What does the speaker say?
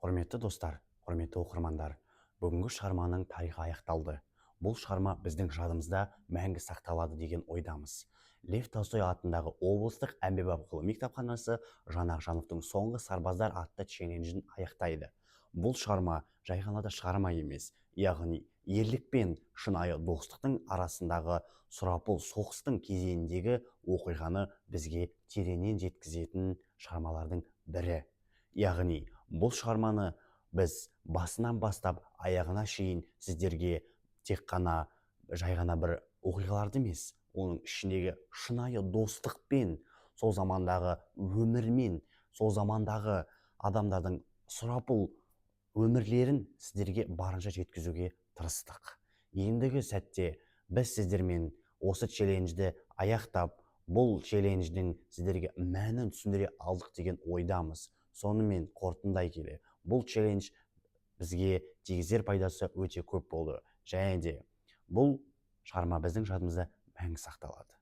Құрметті достар, құрметті оқырмандар, бүгінгі шығарманың тарихы аяқталды. Бұл шығарма біздің жадымызда мәңгі сақталады деген ойдамыз. Лев Толстой атындағы облыстық әмбебап ғылыми кітапханасы Жан Ақжановтың «Соңғы сарбаздар» атты челленджін аяқтайды. Бұл шығарма жай ғана да шығарма емес, яғни ерлік пен шынайы достықтың арасындағы сұрапыл соғыстың кезеңіндегі оқиғаны бізге тереңнен жеткізетін шығармалардың бірі. Яғни бұл шығарманы біз басынан бастап аяғына шейін сіздерге тек қана жай ғана бір оқиғаларды емес, оның ішіндегі шынайы достықпен, сол замандағы өмірмен, сол замандағы адамдардың сұрапыл өмірлерін сіздерге барынша жеткізуге тырыстық. Ендігі сәтте біз сіздермен осы челленджді аяқтап, бұл челлендждің сіздерге мәнін түсіндіре алдық деген ойдамыз. Сонымен қорытындай келе, бұл челлендж бізге тигізер пайдасы өте көп болды. Және де бұл шығарма біздің жадымызда мәңгі сақталады.